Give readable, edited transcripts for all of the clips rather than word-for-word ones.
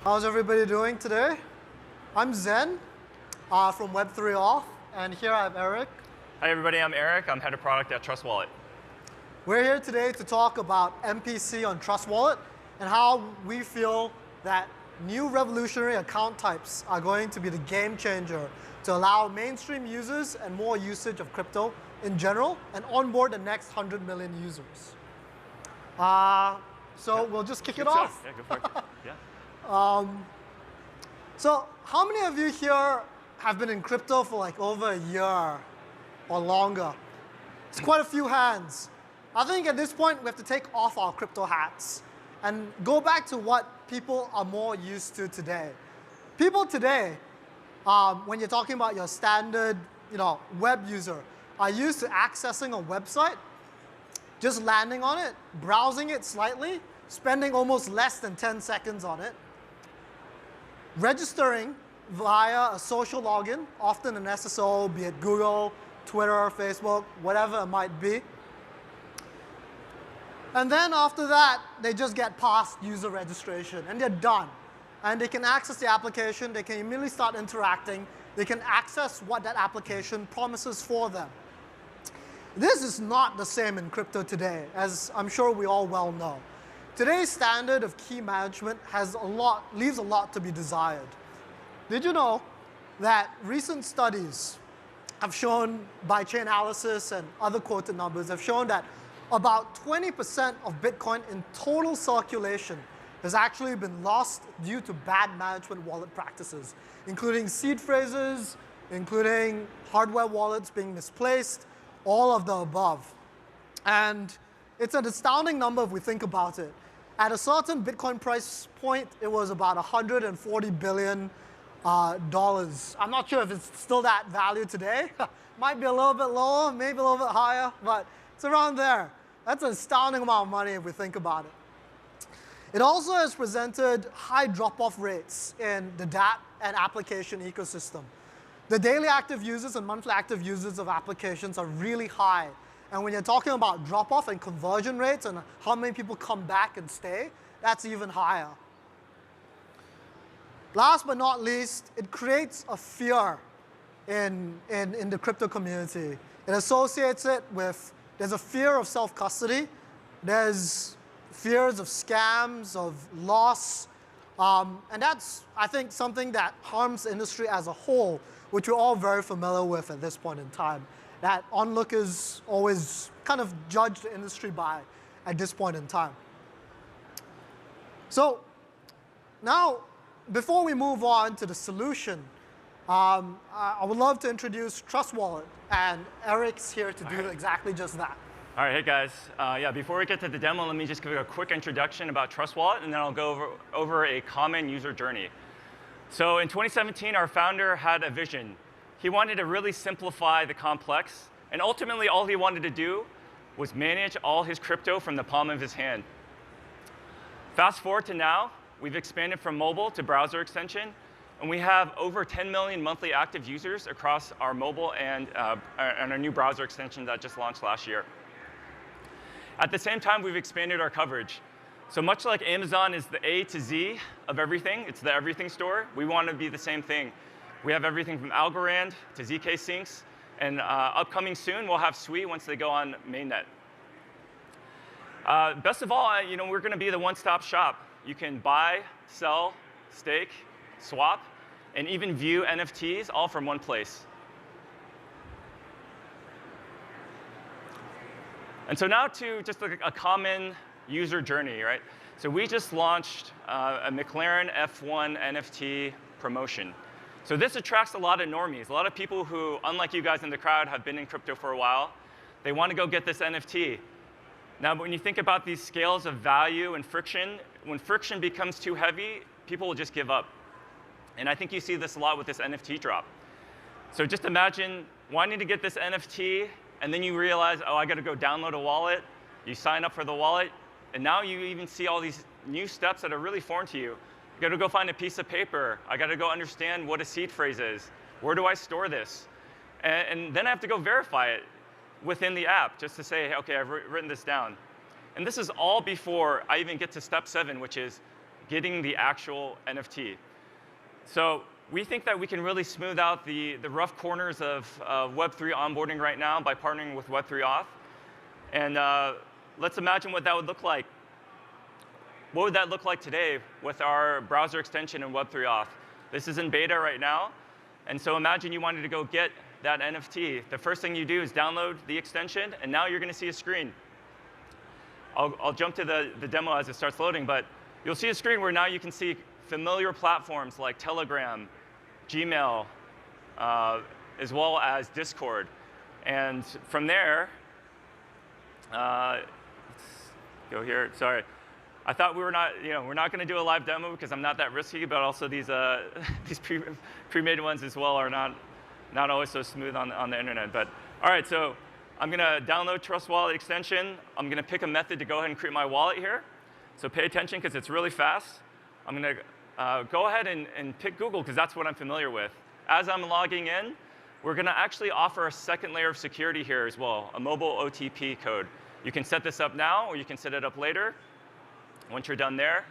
How's everybody doing today? I'm Zen from Web3Auth, and here I have Eric. Hi, everybody. I'm Eric. I'm head of product at Trust Wallet. We're here today to talk about MPC on Trust Wallet and how we feel that new revolutionary account types are going to be the game changer to allow mainstream users and more usage of crypto in general and onboard the next 100 million users. We'll just kick it off. Yeah, go for it. Yeah. So how many of you here have been in crypto for like over a year or longer? It's quite a few hands. I think at this point we have to take off our crypto hats and go back to what people are more used to today. People today, when you're talking about your standard web user, are used to accessing a website, just landing on it, browsing it slightly, spending almost less than 10 seconds on it, registering via a social login, often an SSO, be it Google, Twitter, Facebook, whatever it might be. And then after that, they just get past user registration, and they're done. And they can access the application, they can immediately start interacting, they can access what that application promises for them. This is not the same in crypto today, as I'm sure we all well know. Today's standard of key management leaves a lot to be desired. Did you know that recent studies have shown, by Chainalysis and other quoted numbers, have shown that about 20% of Bitcoin in total circulation has actually been lost due to bad management wallet practices, including seed phrases, including hardware wallets being misplaced, all of the above. And it's an astounding number if we think about it. At a certain Bitcoin price point, it was about $140 billion. I'm not sure if it's still that value today. Might be a little bit lower, maybe a little bit higher, but it's around there. That's an astounding amount of money if we think about it. It also has presented high drop-off rates in the dApp and application ecosystem. The daily active users and monthly active users of applications are really high. And when you're talking about drop-off and conversion rates and how many people come back and stay, that's even higher. Last but not least, it creates a fear in the crypto community. It associates it with, there's a fear of self-custody, there's fears of scams, of loss, and that's, I think, something that harms the industry as a whole, which we're all very familiar with at this point in time, that onlookers always kind of judge the industry by at this point in time. So now, before we move on to the solution, I would love to introduce Trust Wallet, and Eric's here to do exactly just that. All right, hey guys. Before we get to the demo, let me just give you a quick introduction about Trust Wallet, and then I'll go over a common user journey. So in 2017, our founder had a vision. He wanted to really simplify the complex, and ultimately all he wanted to do was manage all his crypto from the palm of his hand. Fast forward to now, we've expanded from mobile to browser extension, and we have over 10 million monthly active users across our mobile and our new browser extension that just launched last year. At the same time, we've expanded our coverage. So much like Amazon is the A to Z of everything, it's the everything store, we want to be the same thing. We have everything from Algorand to ZK Syncs, and upcoming soon, we'll have Sui once they go on mainnet. Best of all, we're going to be the one-stop shop. You can buy, sell, stake, swap, and even view NFTs all from one place. And so now to just a common user journey, right? So we just launched a McLaren F1 NFT promotion. So this attracts a lot of normies, a lot of people who, unlike you guys in the crowd, have been in crypto for a while. They want to go get this NFT. Now, when you think about these scales of value and friction, when friction becomes too heavy, people will just give up. And I think you see this a lot with this NFT drop. So just imagine wanting to get this NFT, and then you realize, oh, I got to go download a wallet. You sign up for the wallet, and now you even see all these new steps that are really foreign to you. I got to go find a piece of paper. I got to go understand what a seed phrase is. Where do I store this? And then I have to go verify it within the app just to say, OK, I've written this down. And this is all before I even get to step 7, which is getting the actual NFT. So we think that we can really smooth out the rough corners of Web3 onboarding right now by partnering with Web3 Auth. And let's imagine what that would look like. What would that look like today with our browser extension in Web3 Auth? This is in beta right now. And so imagine you wanted to go get that NFT. The first thing you do is download the extension, and now you're going to see a screen. I'll jump to the demo as it starts loading, but you'll see a screen where now you can see familiar platforms like Telegram, Gmail, as well as Discord. And from there, let's go here. Sorry. I thought we're not going to do a live demo because I'm not that risky, but also these pre-made ones as well are not always so smooth on the internet. But all right, so I'm going to download Trust Wallet extension. I'm going to pick a method to go ahead and create my wallet here. So pay attention because it's really fast. I'm going to go ahead and pick Google because that's what I'm familiar with. As I'm logging in, we're going to actually offer a second layer of security here as well, a mobile OTP code. You can set this up now, or you can set it up later. Once you're done there,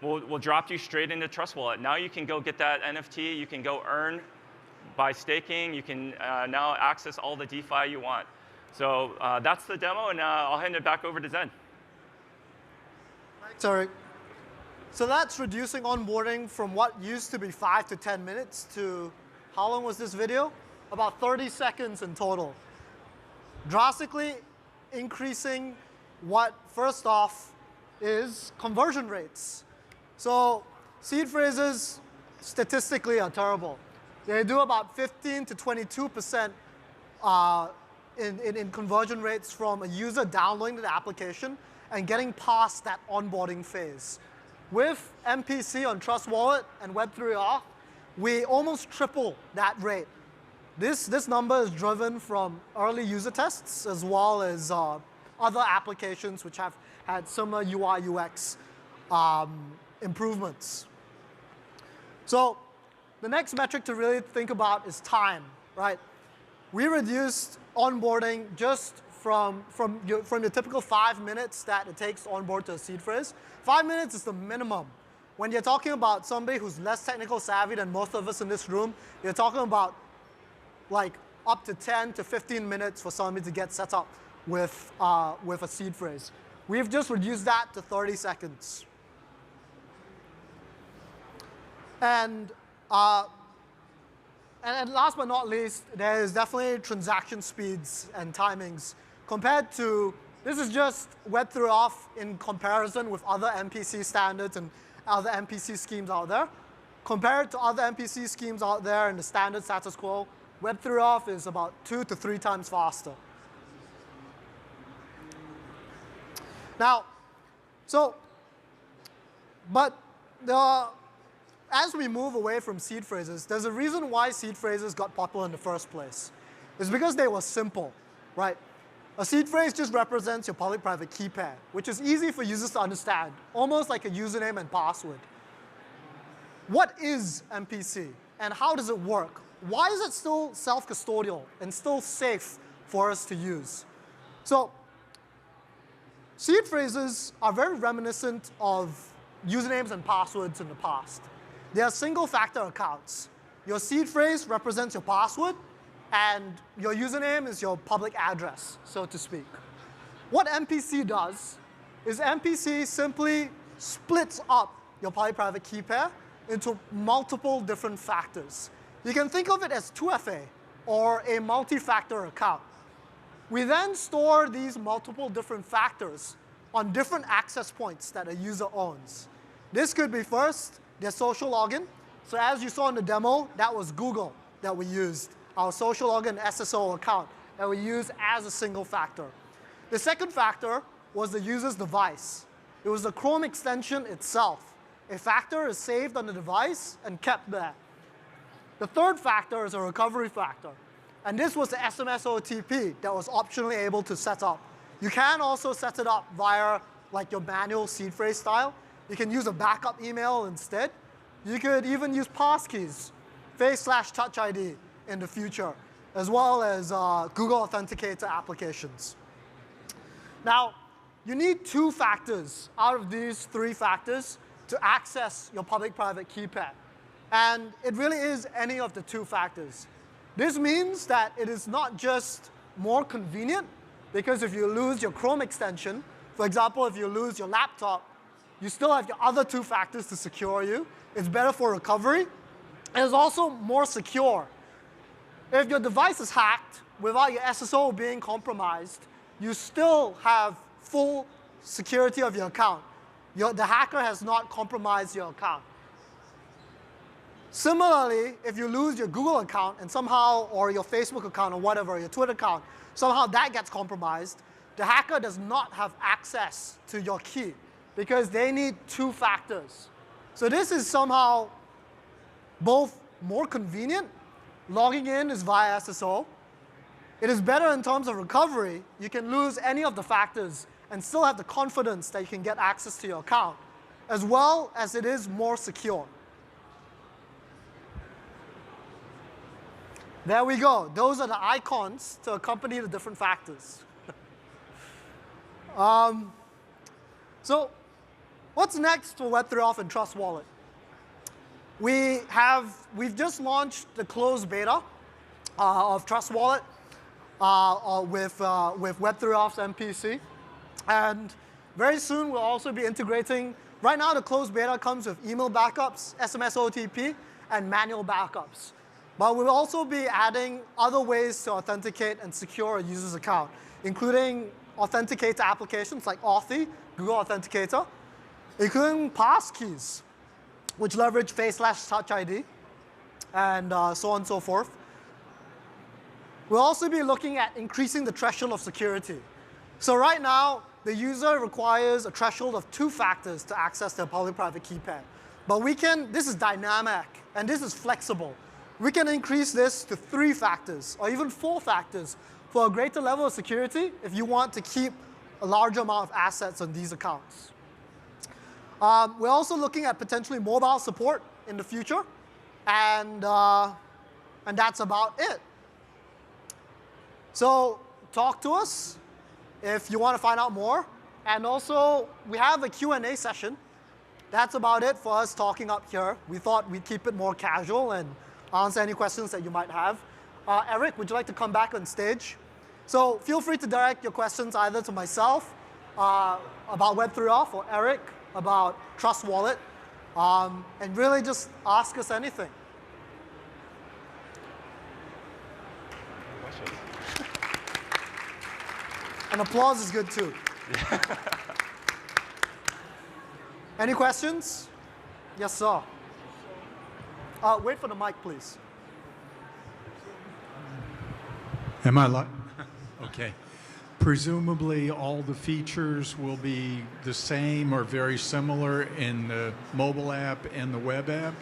we'll drop you straight into Trust Wallet. Now you can go get that NFT. You can go earn by staking. You can now access all the DeFi you want. So that's the demo, and I'll hand it back over to Zen. Thanks, Eric. So that's reducing onboarding from what used to be 5 to 10 minutes to, how long was this video? About 30 seconds in total. Drastically increasing what, first off, is conversion rates. So seed phrases statistically are terrible. They do about 15 to 22% in conversion rates from a user downloading the application and getting past that onboarding phase. With MPC on Trust Wallet and Web3 Auth, we almost triple that rate. This number is driven from early user tests as well as other applications which have had similar UI, UX improvements. So the next metric to really think about is time, right? We reduced onboarding just from your typical 5 minutes that it takes to onboard to a seed phrase. 5 minutes is the minimum. When you're talking about somebody who's less technical savvy than most of us in this room, you're talking about like up to 10 to 15 minutes for somebody to get set up with a seed phrase. We've just reduced that to 30 seconds. And last but not least, there is definitely transaction speeds and timings. Compared to, this is just Web3 Auth in comparison with other MPC standards and other MPC schemes out there. Compared to other MPC schemes out there in the standard status quo, Web3 Auth is about 2 to 3 times faster. Now, as we move away from seed phrases, there's a reason why seed phrases got popular in the first place. It's because they were simple, right? A seed phrase just represents your public-private key pair, which is easy for users to understand, almost like a username and password. What is MPC, and how does it work? Why is it still self-custodial and still safe for us to use? So seed phrases are very reminiscent of usernames and passwords in the past. They are single-factor accounts. Your seed phrase represents your password, and your username is your public address, so to speak. What MPC does is MPC simply splits up your public-private key pair into multiple different factors. You can think of it as 2FA, or a multi-factor account. We then store these multiple different factors on different access points that a user owns. This could be first, their social login. So as you saw in the demo, that was Google that we used, our social login SSO account that we use as a single factor. The second factor was the user's device. It was the Chrome extension itself. A factor is saved on the device and kept there. The third factor is a recovery factor. And this was the SMS OTP that was optionally able to set up. You can also set it up via like your manual seed phrase style. You can use a backup email instead. You could even use passkeys, face/touch ID in the future, as well as Google Authenticator applications. Now, you need 2 factors out of these 3 factors to access your public-private key pair. And it really is any of the 2 factors. This means that it is not just more convenient, because if you lose your Chrome extension, for example, if you lose your laptop, you still have your other 2 factors to secure you. It's better for recovery. And it's also more secure. If your device is hacked without your SSO being compromised, you still have full security of your account. The hacker has not compromised your account. Similarly, if you lose your Google account and somehow, or your Facebook account or whatever, your Twitter account, somehow that gets compromised, the hacker does not have access to your key because they need 2 factors. So this is somehow both more convenient. Logging in is via SSO. It is better in terms of recovery. You can lose any of the factors and still have the confidence that you can get access to your account, as well as it is more secure. There we go. Those are the icons to accompany the different factors. So what's next for Web3 Auth and Trust Wallet? We've just launched the closed beta of Trust Wallet with Web3 Auth's MPC. And very soon we'll also be integrating, right now the closed beta comes with email backups, SMS OTP, and manual backups. But we'll also be adding other ways to authenticate and secure a user's account, including authenticator applications like Authy, Google Authenticator, including passkeys, which leverage Face/Touch ID, and so on and so forth. We'll also be looking at increasing the threshold of security. So right now, the user requires a threshold of 2 factors to access their public-private key pair. But this is dynamic, and this is flexible. We can increase this to 3 factors, or even 4 factors, for a greater level of security if you want to keep a larger amount of assets on these accounts. We're also looking at potentially mobile support in the future, and that's about it. So talk to us if you want to find out more. And also, we have a Q&A session. That's about it for us talking up here. We thought we'd keep it more casual and answer any questions that you might have. Eric, would you like to come back on stage? So feel free to direct your questions either to myself about Web3 Auth or Eric about Trust Wallet, and really just ask us anything. And applause is good too. Any questions? Yes, sir. Wait for the mic, please. Am I live? OK. Presumably, all the features will be the same or very similar in the mobile app and the web app?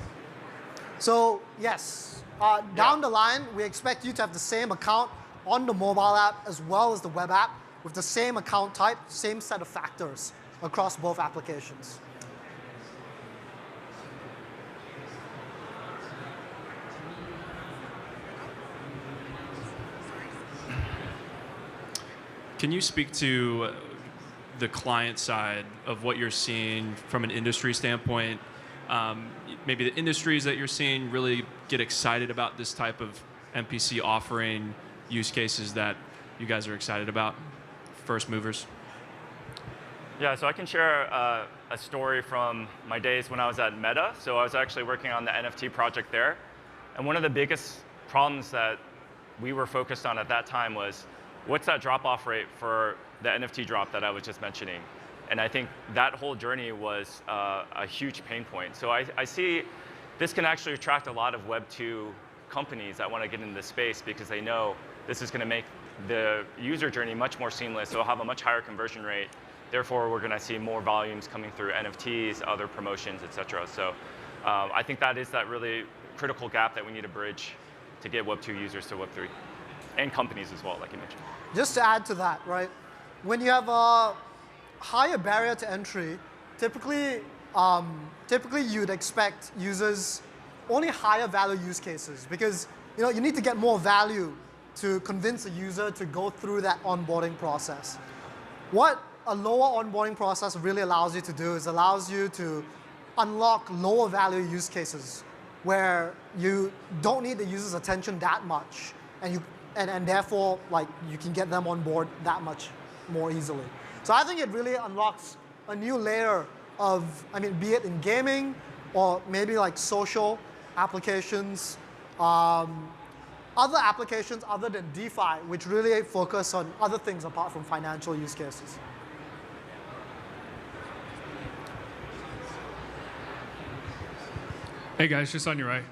So yes, down the line, we expect you to have the same account on the mobile app as well as the web app with the same account type, same set of factors across both applications. Can you speak to the client side of what you're seeing from an industry standpoint? Maybe the industries that you're seeing really get excited about this type of MPC offering, use cases that you guys are excited about, first movers? Yeah, so I can share a story from my days when I was at Meta. So I was actually working on the NFT project there. And one of the biggest problems that we were focused on at that time was, what's that drop-off rate for the NFT drop that I was just mentioning? And I think that whole journey was a huge pain point. So I see this can actually attract a lot of Web 2 companies that want to get into this space because they know this is going to make the user journey much more seamless. It'll have a much higher conversion rate. Therefore, we're going to see more volumes coming through NFTs, other promotions, et cetera. So I think that is that really critical gap that we need to bridge to get Web 2 users to Web 3. And companies as well, like you mentioned. Just to add to that, right? When you have a higher barrier to entry, typically you'd expect users only higher value use cases because you need to get more value to convince a user to go through that onboarding process. What a lower onboarding process really allows you to do is allows you to unlock lower value use cases where you don't need the user's attention that much, and therefore like you can get them on board that much more easily. So I think it really unlocks a new layer of, be it in gaming or maybe like social applications, other applications other than DeFi, which really focus on other things apart from financial use cases. Hey guys, just on your right.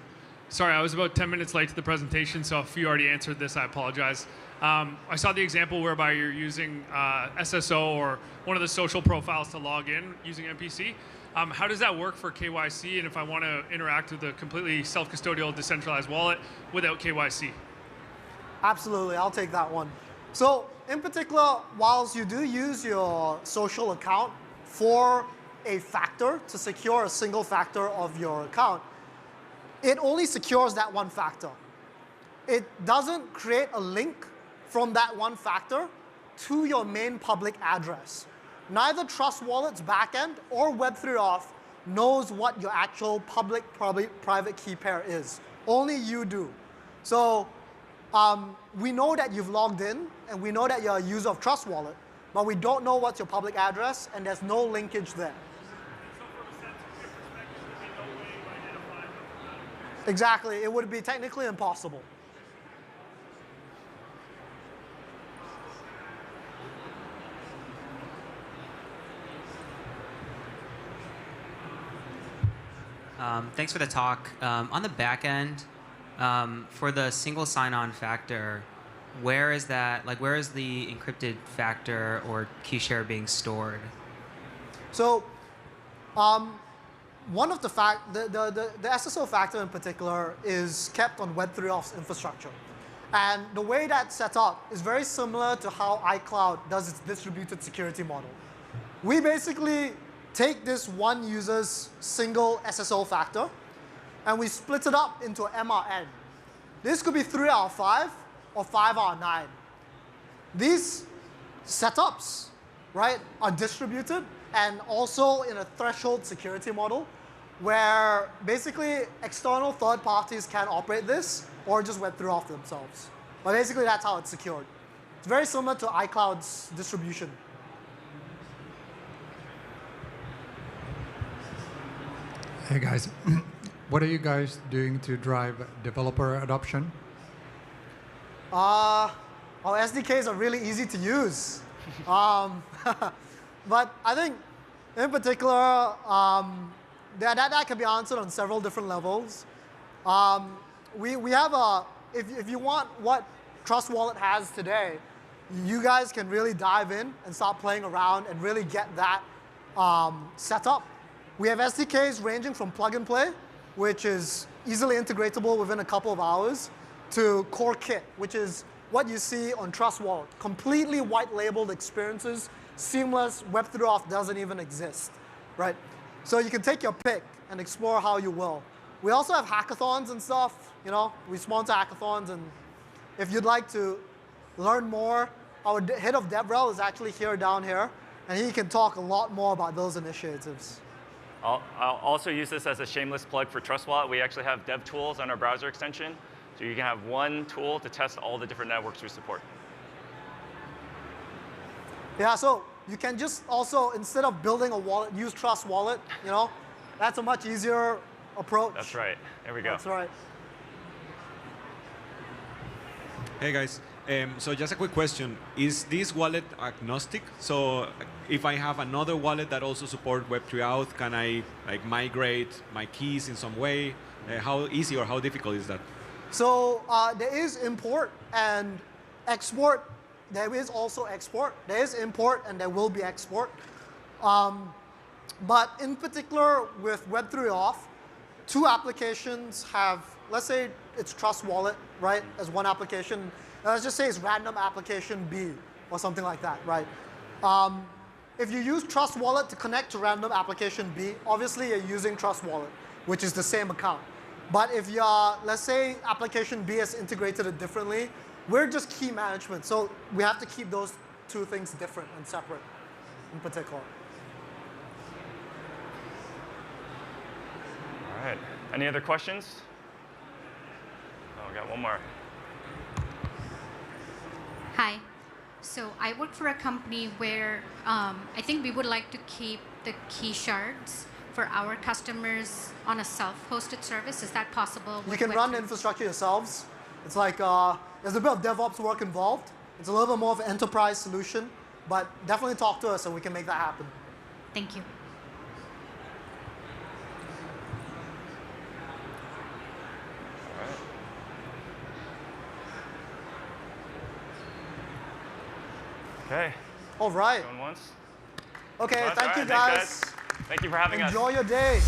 Sorry, I was about 10 minutes late to the presentation, so if you already answered this, I apologize. I saw the example whereby you're using SSO or one of the social profiles to log in using MPC. How does that work for KYC, and if I want to interact with a completely self-custodial decentralized wallet without KYC? Absolutely, I'll take that one. So in particular, whilst you do use your social account for a factor to secure a single factor of your account, it only secures that one factor. It doesn't create a link from that one factor to your main public address. Neither Trust Wallet's backend or Web3 Auth knows what your actual public-private key pair is. Only you do. So we know that you've logged in, and we know that you're a user of Trust Wallet, but we don't know what's your public address, and there's no linkage there. Exactly, it would be technically impossible. Thanks for the talk. On the back end, for the single sign-on factor, where is that? Like, where is the encrypted factor or key share being stored? So, one of the SSO factor in particular is kept on Web3 Auth's infrastructure. And the way that's set up is very similar to how iCloud does its distributed security model. We basically take this one user's single SSO factor, and we split it up into MRN. This could be 3 out of 5 or 5 out of 9. These setups, right, are distributed and also in a threshold security model where basically external third parties can operate this or just Web3 Auth themselves. But basically that's how it's secured. It's very similar to iCloud's distribution. Hey guys, what are you guys doing to drive developer adoption? Our SDKs are really easy to use. But I think in particular, that can be answered on several different levels. We have if you want what Trust Wallet has today, you guys can really dive in and start playing around and really get that set up. We have SDKs ranging from plug and play, which is easily integratable within a couple of hours, to Core Kit, which is what you see on Trust Wallet. Completely white labeled experiences, seamless, Web3 Auth doesn't even exist, right? So you can take your pick and explore how you will. We also have hackathons and stuff, we sponsor hackathons, and if you'd like to learn more, our head of DevRel is actually down here, and he can talk a lot more about those initiatives. I'll also use this as a shameless plug for Trust Wallet. We actually have dev tools on our browser extension, so you can have one tool to test all the different networks we support. Yeah, so you can just also, instead of building a wallet, use Trust Wallet, That's a much easier approach. That's right. There we go. That's right. Hey guys, so just a quick question. Is this wallet agnostic? So if I have another wallet that also supports Web3 Auth, can I migrate my keys in some way? How easy or how difficult is that? So there is import and export. There is also export. There is import and there will be export. But in particular with Web3 Auth, two applications have, let's say it's Trust Wallet, right, as one application. Let's just say it's random application B or something like that, right? If you use Trust Wallet to connect to random application B, obviously you're using Trust Wallet, which is the same account. But if you're, let's say application B has integrated it differently, we're just key management. So we have to keep those two things different and separate. in particular. All right. Any other questions? Oh, we got one more. Hi. So I work for a company where I think we would like to keep the key shards for our customers on a self-hosted service. Is that possible? You with can run the Web3? infrastructure yourselves. It's like there's a bit of DevOps work involved. It's a little bit more of an enterprise solution, but definitely talk to us and we can make that happen. Thank you. Okay. All right. Going once. Okay, Well, thank all you right. Thanks, guys. Thank you for having us. Enjoy your day.